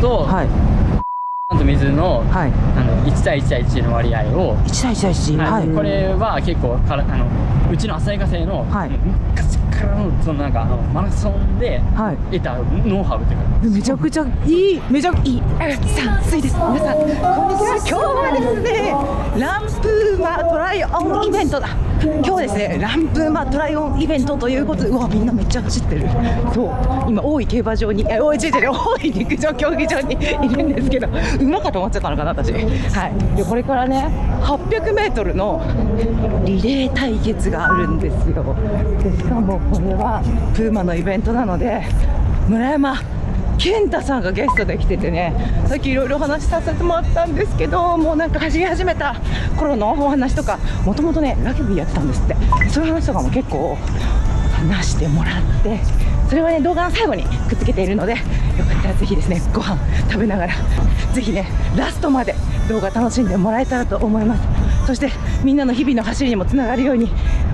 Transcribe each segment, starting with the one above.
と、はい、と水の、はい、1対1対1の割合を1対1対1、はい、これは結構うちの旭化成の、はい、昔からのそのなんかマラソンで得たノウハウというか、めちゃくちゃいい、めちゃくちゃいい。さあ、暑いです。皆さん、こんにちは。今日はですね、ランプーマトライオンイベントだ。今日はですね、ランプーマトライオンイベントということで、うわ、みんなめっちゃ走ってる。そう、今、大井競馬場に、大井陸上競技場にいるんですけど、馬かと思っちゃったのかな、私。はい。で、これからね、800メートルのリレー対決があるんですよ。で、しかもこれはプーマのイベントなので、村山健太さんがゲストで来ててね、さっきいろいろお話しさせてもらったんですけど、もうなんか走り始めた頃のお話とか、もともとねラグビーやってたんですって。そういう話とかも結構話してもらって、それはね動画の最後にくっつけているので、よかったらぜひですね、ご飯食べながらぜひねラストまで動画楽しんでもらえたらと思います。そしてみんなの日々の走りにもつながるように、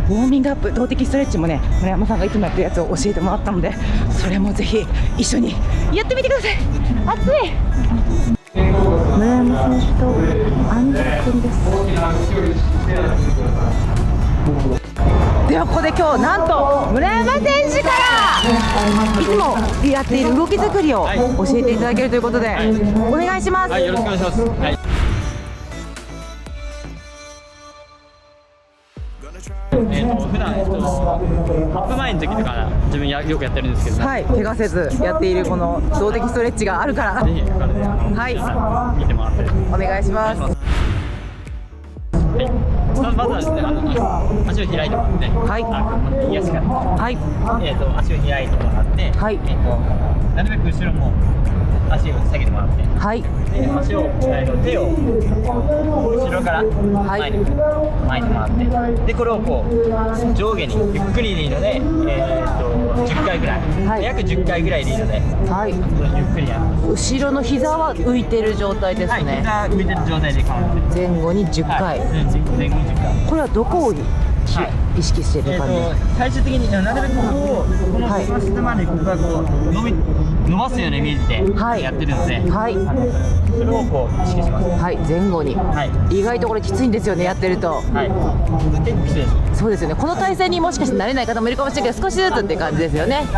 ウォーミングアップ、動的ストレッチもね、村山さんがいつもやってるやつを教えてもらったので、それもぜひ一緒にやってみてください。暑い。村山選手と安楽君です。ではここで今日なんと村山選手からいつもやっている動き作りを教えていただけるということで、お願いします。はい、よろしくお願いします。はい、普段ハップ前の時とか自分よくやってるんですけど、はい、怪我せずやっているこの動的ストレッチがあるから、ぜひはい、見てもらってお願いします。はい、まずはですね、足を開いてもらって、はい、右足から、はい、足を開いてもらって、はい、なるべく後ろも足を下げてもらって、はい、で足を、手を後ろから前に回って、でこれをこう上下にゆっくりでいいので、10回ぐらい、はい、約10回ぐらいでいいので、はい、ゆっくりやる。後ろの膝は浮いてる状態ですね。はい、膝浮いてる状態で構って前後に10回、はい、前後に10回。これはどこを意識している感じですか？最終的になるべくこの下までここがこう伸ばすようなイメージでやってるので、はい、それをこう意識します。はい、前後に、はい、意外とこれきついんですよね、やってると。はい、結構きついです。そうですよね。この体勢にもしかして慣れない方もいるかもしれないけど、少しずつって感じですよね。もう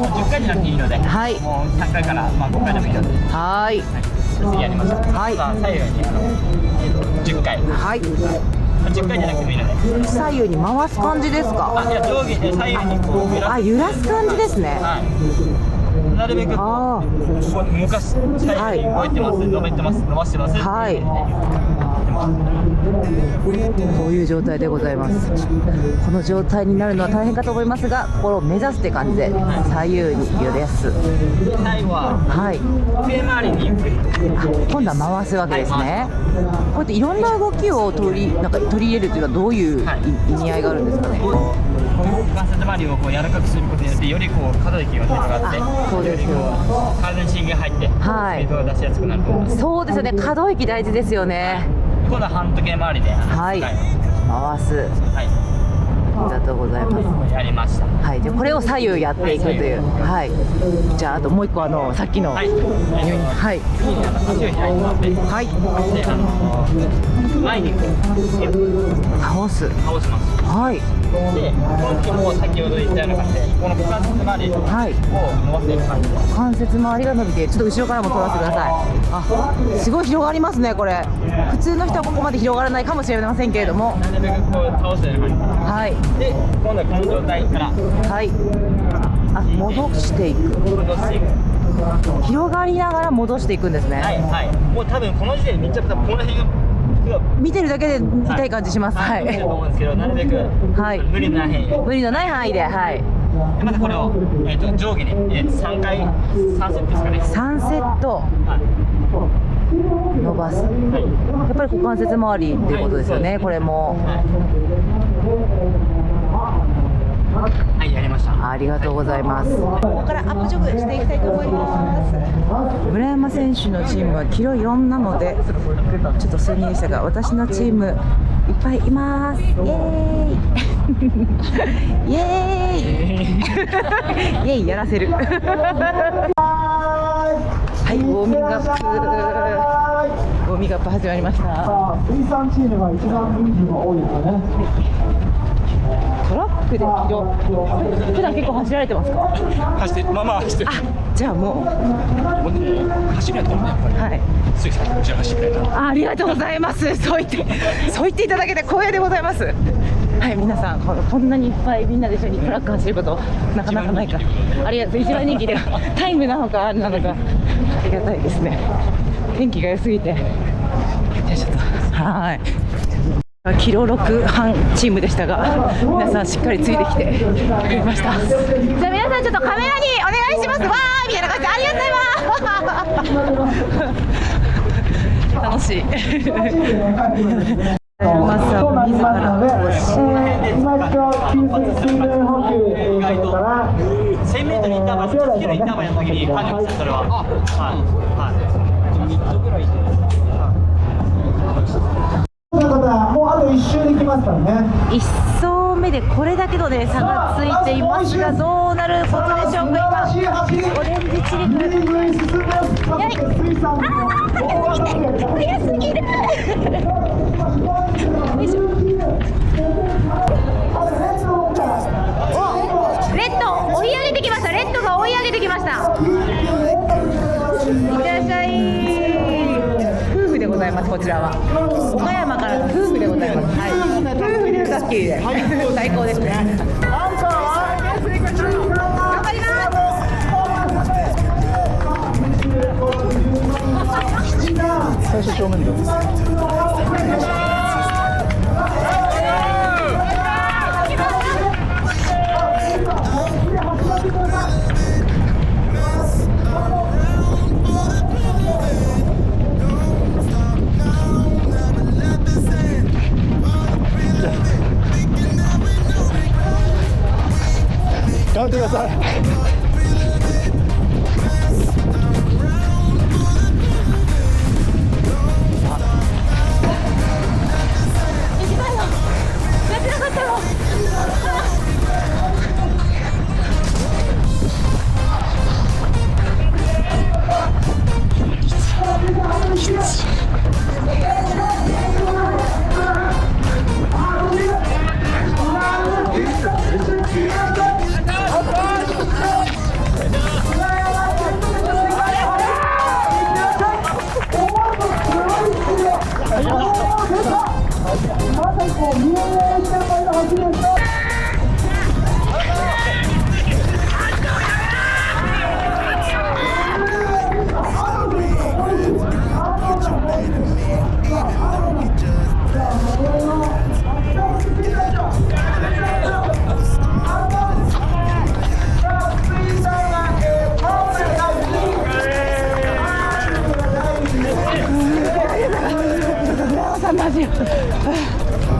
10回じゃなくていいので、はい、もう3回から5回でもいいので、はい、次やりましょう。はい、左右に10回、はい、10回じゃなくてもいいので、左右に回す感じですか？いや、上下で左右にこう揺らす感じですね。はい、なるべくこう動かし、左右に動いてます、伸ばしてます。はい、こういう状態でございます。この状態になるのは大変かと思いますが、これを目指すって感じで左右に揺らす。最後は、はい、上回りにゆっくり、今度は回すわけですね。こうやっていろんな動きを取り入れるというのはどういう意味合いがあるんですかね？関節周りをこう柔らかくすることによって、よりこう可動域が広がって、そうですよ、体に刺激が入って、はい、スピードが出しやすくなると思います。そうですよね、可動域大事ですよね。今度は半時計回りで、はい、回す。はい、ありがとうございます。やりました。はい、でこれを左右やっていくという。はい、じゃああともう一個さっきの、はい、はい、足を開いてもらって、はい、で前に倒します。はい。でこの時も先ほど言ったような感じで、この股関節周りを伸ばしている感じで、関節周りが伸びて、ちょっと後ろからも取らせてください。あ、すごい広がりますね、これ。普通の人はここまで広がらないかもしれませんけれども、なるべくこう倒している感じ。はい。で今度はこの状態から、はい、戻していく。広がりながら戻していくんですね。はい、はい、もう多分この時点でめっちゃこの辺が見てるだけで痛い感じします。はい。見てると思うんですけど、なるべく、はい、無理のない範囲で。無理のない範囲で、はい。でまたこれを上下に3回、3セットですかね。3セット。はい、伸ばす。はい。やっぱり股関節周りっていうことですよね。はい、これも。はい、やりました。ありがとうございます。ここからアップジョグしていきたいと思います。村山選手のチームはキロ4なので、ちょっと数人でしたが、私のチームいっぱいいます。イエーイイエーイイエーイやらせる。ははいウォーミングアップ始まりました。水産チームが一番人数が多いですよね。トラックで普段結構走られてますか？走ってまあまあ走ってる。じゃあもう走りやったらねやっぱり。はい。ついさっきうちは走ってたな。ありがとうございます。そう言っていただけて光栄でございます。はい、皆さんこんなにいっぱいみんなで一緒にトラック走ることなかなかないから。ありがとう。一番人気でタイムなのかあれなのかありがたいですね。天気が良すぎて。じゃあちょっとはい。キロ6半チームでしたが、皆さんしっかりついてきてくれました。じゃあ皆さんちょっとカメラにお願いします。わーみたいな感じでありがとうございます。楽しい。マスター自ら今一度給水分補給から1000mインターバル、1キロインターバルの時に管理したそれは。もうあと1周できますからね。1走目でこれだけのね差がついていますが、どうなることでしょうか。今オレンジチリクル速すぎる。レッド追い上げてきました。レッドが追い上げてきました。いらっしゃい。夫婦でございます。こちらは岡山からの夫婦でございます。はい、夫婦でラッキーで最高ですね。頑張ります。最初正面で頑張ってください。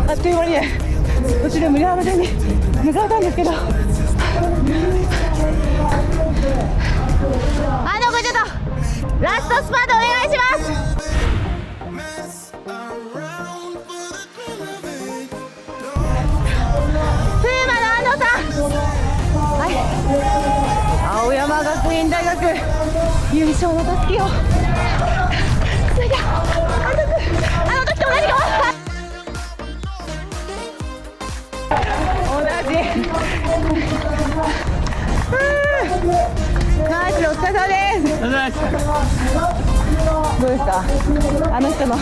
あっという間にね、こちら村山店に向かったんですけど、これちょっとラストスパートお願いします。プーマの安藤さん、はい、青山学院大学優勝のたすきをついた。あの時と同じか同じ。ナイス、お疲れ様です。どうですか、あの人のた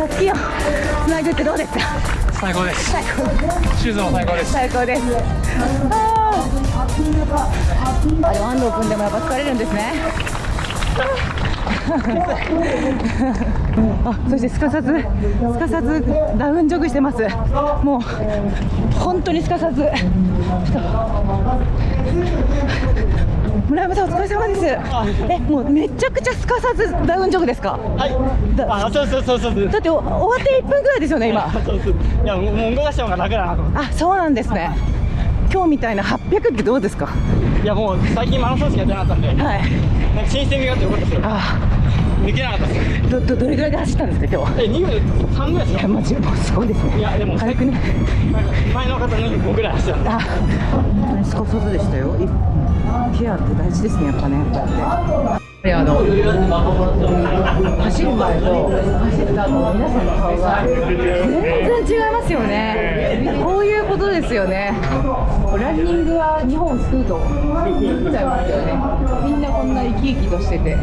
すきをつなぐってどうですか。最高です。シューズも最高です。最高です。あれ安藤君でもやっぱ疲れるんですね。あ、そしてすかさずダウンジョグしてます。もう本当にすかさず。村山さんお疲れ様です。もうめちゃくちゃすかさずダウンジョグですか。はい。そう。だって終わって1分ぐらいですよね今。そう。いやもう動かした方が楽だなと思って。あ、そうなんですね。今日みたいな800ってどうですか。いやもう最近マラソンしかやってなかったんで、はい。なんか新鮮味があってよかったですよ。抜けなかったです。どれぐらいで走ったんですか今日。2分3ぐらいですか。いやマジもうすごいですね。いやでも軽くね。前の方の2分ぐらい走ったんで。本当にすかさずでしたよ。ケアって大事ですねやっぱね。こうやって。で走る前と走った後の皆さんの顔が全然違いますよね。こういうことですよね。ランニングは日本を救うと思っちゃいますよね。みんなこんな生き生きとしてて、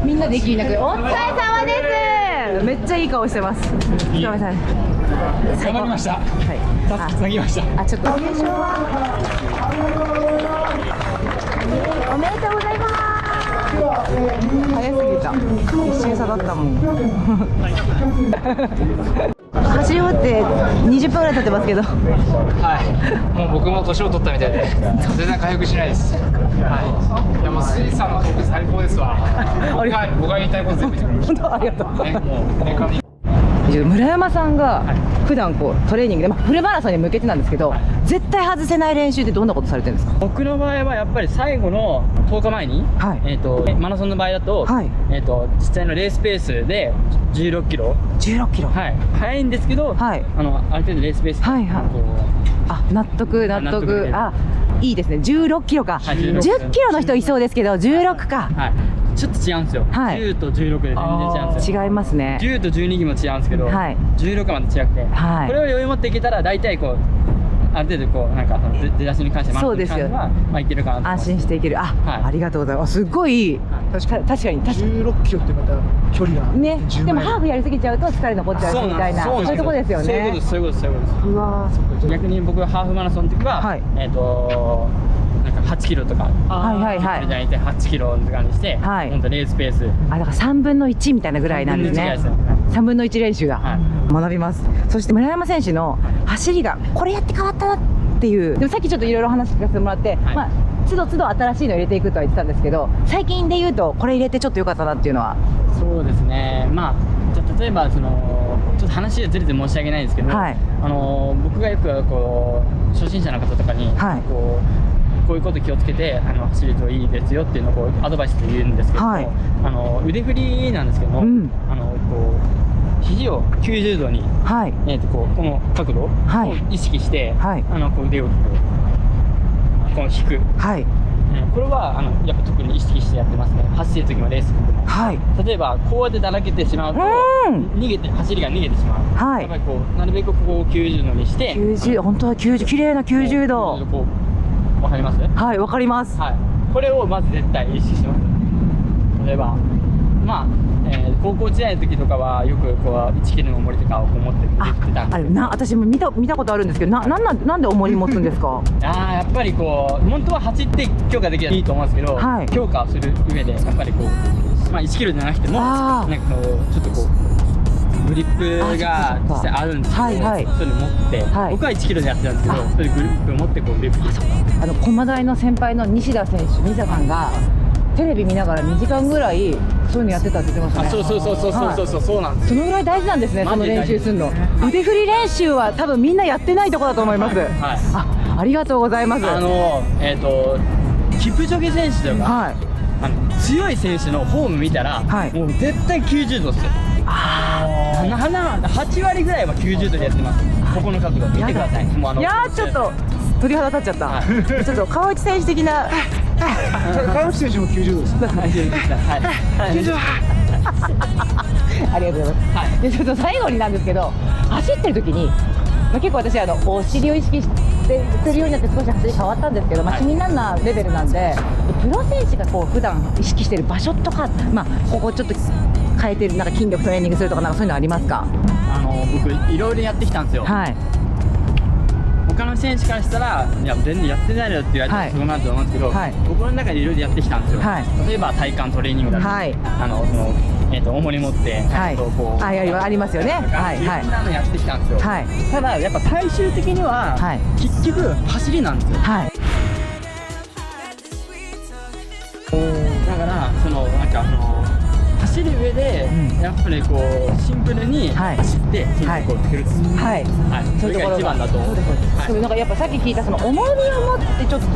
みんなで息なくお疲れ様です。めっちゃいい顔してます。お疲れ様です。頑張りました。はい。つなぎました。あ、ちょっと。おめでとうございます。早すぎた。一瞬差だったもん。走り終わって20分ぐらい経ってますけど。はい。もう僕も年を取ったみたいで、全然回復しないです。はい。いやもう水さんのトーク最高ですわ。僕が言いたいこと全部言ってくれました。本当ありがとう。ね、もう年間に。村山さんが普段こうトレーニングで、フルマラソンに向けてなんですけど、絶対外せない練習ってどんなことされてるんですか？僕の場合はやっぱり最後の10日前に、はい、マラソンの場合だと、はい、実際のレースペースで16キロ、はい、早いんですけど、はい、ある程度レースペースで、はいはい、あ、納得、あ、いいですね。16キロか、はい、10キロの人いそうですけど、16か、はい、ちょっと違うんですよ、はい、10と16で全然違うんですよ。違いますね。10と12にも違うんですけど、はい、16まで違くて、はい、これを余裕持っていけたら大体こうある程度こうなんか出だしに関してそうですよ、まあいけるかなと。安心していける。あ、はい、ありがとうございます。すごい、確かに16キロってまた距離がね。でもハーフやりすぎちゃうと疲れ残っちゃうみたいな、そういうとこですよね。そういうことです。うわー、逆に僕がハーフマラソンの時は、はい、なんか8キロとか、はいじゃなくて8キロとかにして、はい、本当レースペース、あ、だから3分の1みたいなぐらいなんですね。3分の1練習だ、はい、学びます。そして村山選手の走りがこれやって変わったなっていう、でもさっきちょっといろいろ話聞かせてもらって、はい、まあ都度都度新しいの入れていくとは言ってたんですけど、最近で言うとこれ入れてちょっと良かったなっていうのは。そうですね、まあじゃ例えばちょっと話がずれて申し訳ないんですけど、はい、僕がよくこう初心者の方とかに、はい、こういうこと気をつけて走るといいですよっていうのをこうアドバイスで言うんですけども、はい、腕振りなんですけども、こう肘を90度に、はい、この角度を意識して、はい、こう腕をこう引く、はい、これはやっぱ特に意識してやってますね。走る時もレースでも、はい、例えばこうやってだらけてしまうと走りが逃げてしまう、はい、やっぱりこうなるべくここを90度にして本当は90、綺麗な90度。わかります？はい、わかります。はい、これをまず絶対意識します。例えば、まあ、高校時代の時とかはよくこう1キロの重りとかを持って振ってたんですけど、私も見たことあるんですけど、なんで重り持つんですか？やっぱりこう本当は走って強化できればいいと思うんですけど、はい、強化をする上でやっぱりこう、まあ1キロじゃなくてもなんかこうちょっとこう。グリップが実際あるんですけど、はいはい、それ持って、はい、僕は1キロでやってたんですけど、それグリップを持ってこうグリップ駒大の先輩の西田さんがテレビ見ながら2時間ぐらいそういうのやってたって言ってましたね。そうなんです。そのぐらい大事なんですね。その練習するの。腕振り練習は多分みんなやってないところだと思います。はい、ありがとうございます。キプチョゲ選手とか、はい、強い選手のフォーム見たら、はい、もう絶対90度っすよ。8割ぐらいは90度でやってます。ここの角度見てください。もういやー、ちょっと鳥肌立っちゃった、はい、ちょっと川内選手的な川内選手も90度です。ありがとうございます。はい、でちょっと最後になんですけど、走ってる時に、結構私お尻を意識してするようになって少し走り変わったんですけど、市民ランナーレベルなんで、プロ選手がこう普段意識してる場所とか、ここちょっと変えてる、なんか筋力トレーニングするとか、なんかそういうのありますか？僕いろいろやってきたんですよ。はい、他の選手からしたら、いや全然やってないよって言われてそうなると思うんですけど、はい、僕の中でいろいろやってきたんですよ。はい、例えば体幹トレーニングだったり、はい、重り持って、はい、こうありますよね。はいはい、いろんなのやってきたんですよ。はい、ただやっぱ最終的には、はい、結局走りなんですよ。はい、だからなんか走る上で、やっぱりこうシンプルに走って筋力をつける。はい、それが一番だと思う。なんかやっぱさっき聞いたその重りを持ってちょっと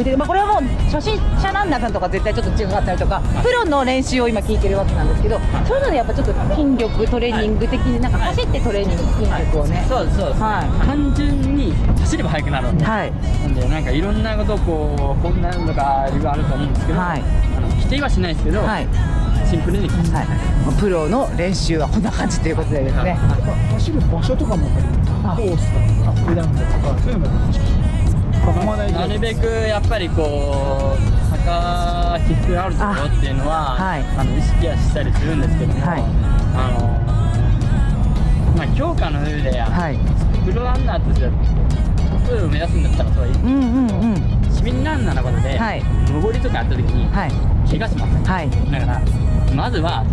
腕、これはもう初心者ランナーさんとか絶対ちょっと違かったりとか、プロの練習を今聞いてるわけなんですけど、そういうのでやっぱちょっと筋力トレーニング的になんか走ってトレーニング筋力をね。そうです。単純に走れば速くなるんで。なんでなんかいろんなことをこんなのとかいろいろあると思うんですけど、一否定はしないですけど、はいシンプルに、はい、プロの練習はこんな感じということでですね。走る場所とかもやっぱりコースとかアップダウンとかそういうのもなるべくやっぱりこう坂起伏があるところっていうのは意識はしたりするんですけども、まあ強化の上でプロランナーとしてはトップを目指すんだったらそれはいい。市民ランナーのことで上りとかやった時に怪我します、だからまずは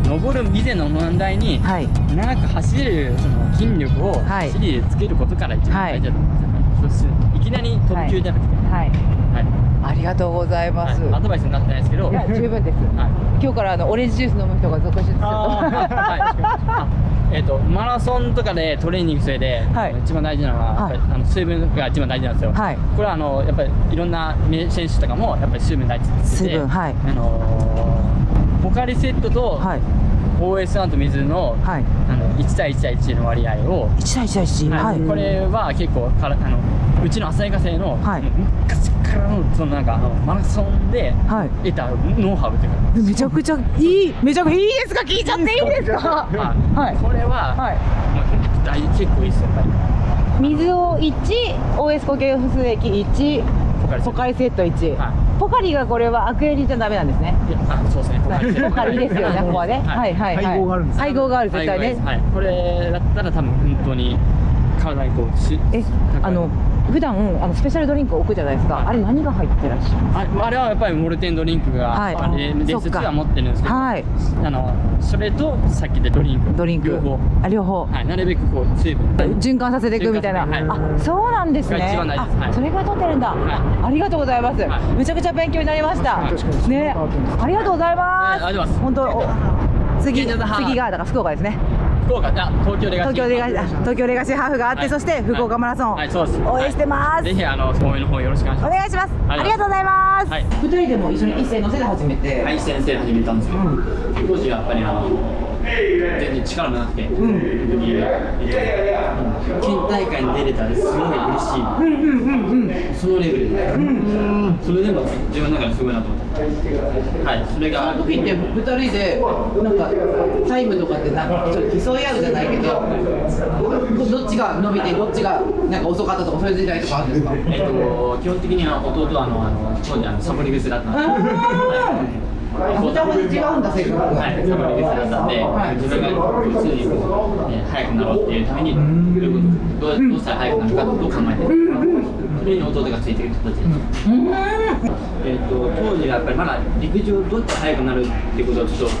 登る以前の問題に長く走れるその筋力を走りでつけることから一番大事だと思うんですよ。いきなり飛び級じゃなくて、ありがとうございます。アドバイスになってないですけど、いや十分です。今日からオレンジジュース飲む人が続出すると。マラソンとかでトレーニングするで一番大事なのは水分が一番大事なんですよ。これはやっぱりいろんな選手とかもやっぱり水分大事ですで、ポカリセットと OS1 と水の1対1対1の割合を1対1対1、これは結構うちの旭化成の昔からのそのなんかマラソンで得たノウハウというか、めちゃくちゃいい、めちゃくちゃいいですか、聞いちゃっていいですか。これは結構いいですよ。やっぱり水を1、OS 固形不液1、ポカリセット1、ポカリがこれはアクエリじゃダメなんですね。そうですね、ポカリですよね、ここはね。配合があるんです。配合がある、絶対ね。これだったら多分本当に体にこう普段スペシャルドリンクを置くじゃないですか。あれ何が入ってらっしゃるんですか。あれはやっぱりモルテンドリンクがレース中は持ってるんですけど、それとさっきでドリンク両方なるべくこう水分循環させていくみたいな。あ、そうなんですね。それが取ってるんだ。ありがとうございます。めちゃくちゃ勉強になりましたね。ありがとうございます。本当次がだから福岡ですね。福岡、東京レガシーハーフがあって、そして福岡マラソン応援してます。ぜひ応援の方よろしくお願いします。お願いします。ありがとうございます。2人でも一緒に一斉乗せで始めて、一斉乗せで始めたんですけど、当時はやっぱり全然力もなくて、県大会に出れたらすごい嬉しい、そのレベルで、それでも自分の中ですごいなと思って、それが時って2人でなんかタイムとかってなんかちょっと競い合うじゃないけど、どっちが伸びてどっちがなんか遅かったとかそういう時代とかあるんですか。基本的には弟は当時サボり癖だったんです。めちゃめちゃ違うんだ、性格が。サボり癖だったんで、自分が常に速くなろうっていうためにどうしたら速くなるかと考えてそれに弟がついてる人たちです。当時はやっぱりまだ陸上どうやって速くなるっていうことはちょっと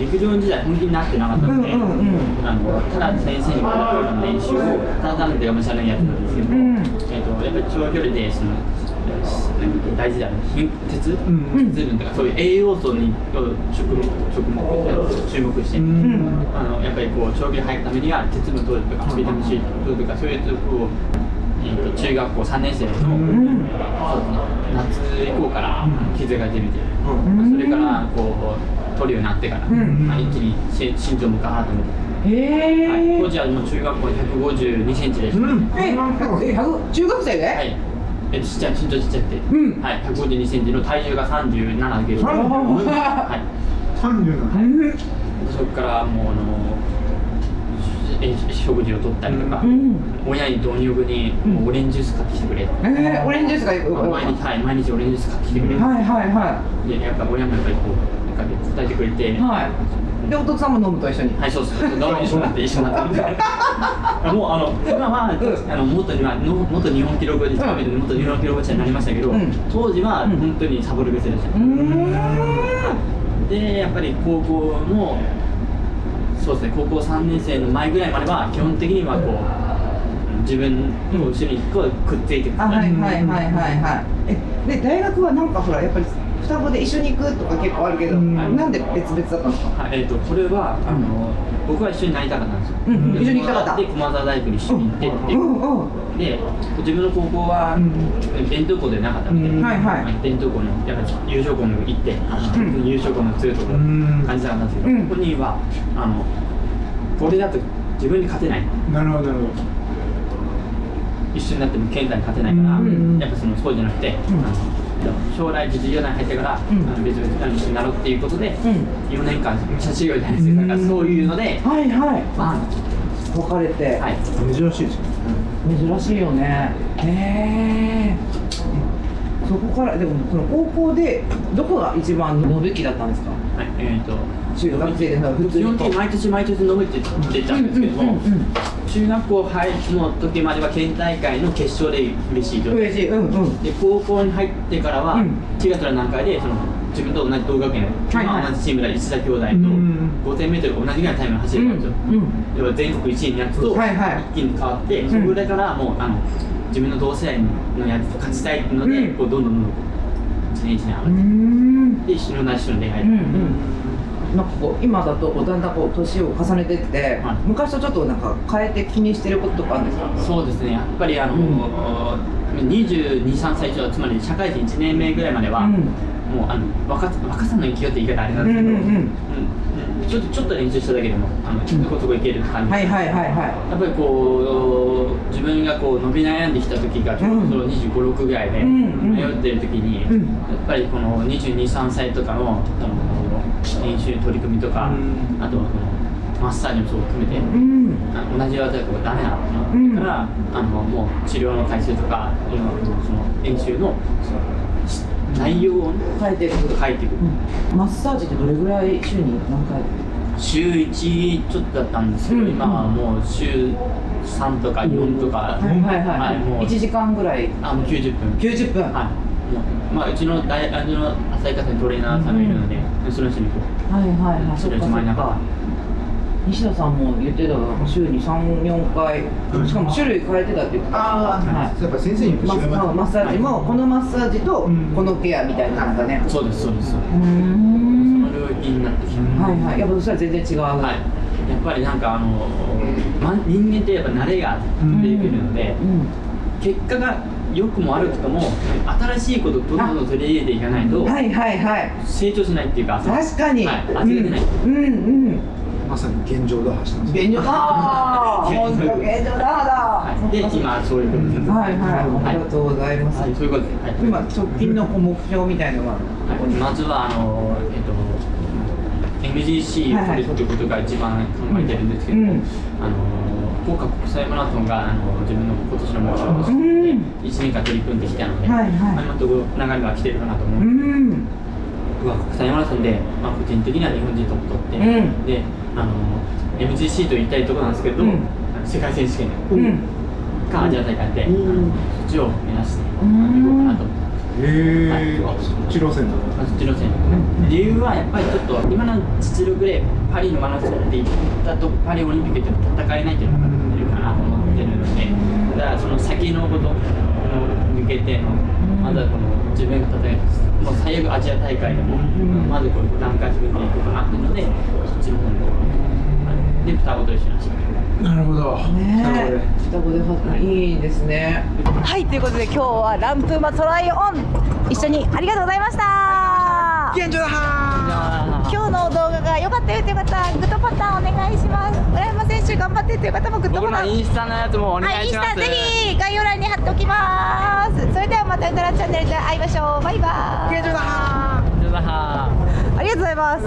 陸上時代本気になってなかったので、ただ先生にもらった練習をただでがむしゃらにやってたんですけども、やっぱり長距離で大事である鉄分とかそういう栄養素に注目して、やっぱりこう長距離入るためには鉄分取るとかビタミン C 取るとかそういうやつを中学校3年生の夏以降から気づかれてみて、それからこう取るようになってから一気に身長もガーッと伸びて、当時はもう中学校152センチでした。中学生で？身長ちっちゃくて、152センチの体重が37キロ。そこからもう食事をとったりとか、親に貪欲にオレンジジュース買ってきてくれ。オレンジジュースが毎日オレンジジュース買ってきてくれ。でやっぱ親もやっぱりこう答えてくれて。で弟さんも飲むと一緒に。そうです。飲む一緒になってもう今は元日本記録元日本記録保持者になりましたけど、当時は本当にサボる癖でした。でやっぱり高校のそうですね、高校3年生の前ぐらいまでは基本的にはこう自分の後ろにくっついてくる。で大学はなんかほらやっぱり双子で一緒に行くとか結構あるけど、なんで別々だったんですか。これは僕は一緒になりたかったんですよ。一緒に行きたかった。で駒澤大学に一緒に行ってで自分の高校は伝統校でなかったので、伝統校のやっぱり優勝校に行って優勝校の強いところを感じたかったんですけど、ここにはこれだと自分に勝てない。なるほど。一緒になっても健太に勝てないから、やっぱそうじゃなくて、将来実業団入ってから、別々になろうっていうことで、4年間武者修行じゃないですけど、なんかそういうので、はいはいバン別れて、はい、珍しいですよね。珍しいよね。へえ。そこからでもその高校でどこが一番飲むべきだったんですか。はい、中学生で普通基本的に毎年毎年飲むって出たんですけども、中学校の時までは県大会の決勝で嬉しい状態嬉しい。で、高校に入ってからは、4月の段階でその自分と同じ同学年、同じチームで石田兄弟と 5000m 同じぐらいのタイムで走れたんですよ。要は全国1位になると一気に変わって、そこからもう自分の同世代のやつと勝ちたいので、こうどんどん1年1年上がって、で一緒の同じ人の出会い。なんかこう今だとこうだんだんこう年を重ねてって、昔とちょっとなんか変えて気にしてることとかあるんですか。そうですね、やっぱり22、3歳以上、つまり社会人1年目ぐらいまでは、もう若さの勢いって言い方あれなんですけど、ちょっと練習しただけでもそこそこいける感じで、やっぱりこう自分がこう伸び悩んできた時がちょうど25、6ぐらいで迷ってる時に、やっぱりこの22、3歳とかの練習取り組みとか、あとマッサージもそう含めて、同じ技だとダメだからもう治療の回数とかその練習の内容を変えていく。マッサージってどれぐらい週に何回。週1ちょっとだったんですけど、今はもう週3とか4とか、もう1時間ぐらい。90分。はい。まあうちの浅井方にトレーナーさんがいるので、その人にこうそれを決まりながら。西田さんも言ってたの週に3、4回、しかも種類変えてたって言ってた。やっぱ先生にマッサージもこのマッサージとこのケアみたいなのがね。そうです。その領域になってきて。やっぱそしたら全然違う。やっぱりなんか人間ってやっぱ慣れが出てくるので、結果が良くも悪くとも新しいことをどんどん取り入れていかないと成長しないっていうか、確かに味が出ない。まさに現状打破したんです。現状本当現状打破だ。で今そういうことです。ありがとうございます。そういうことです。今直近の目標みたいなのは、まずはMGC を取るっていうことが一番考えてるんですけど、福岡国際マラソンが自分の今年の目標として1年間取り組んできたので、今のところ流れが来てるかなと思う。福岡国際マラソンで、個人的には日本人トップ取って、でMGC と言いたいところなんですけど、世界選手権かアジア大会で、そっちを目指していこうかなと思って。そっち路線だ。そっち路線。理由はやっぱりちょっと今の実力でパリのマラソンで行ったとパリオリンピックって戦えないっていうのが分かってるかなと思ってるので、だからその先のことに向けてまずはこの自分が戦えるもう最悪アジア大会でもまずこう段階踏んでいこうかなっていうので、そっちの方で双子と一緒に走って。なるほど。双子でいいですね。はい、ということで今日はランプーマトライオン一緒にありがとうございました。現状打破。今日の動画が良かったよという方はグッドボタンお願いします。村山選手頑張ってという方もグッドボタン。僕のインスタのやつもお願いします。インスタぜひ概要欄に貼っておきます。それではまたうたらチャンネルで会いましょう。バイバイ。現状打破。現状打破。ありがとうございます。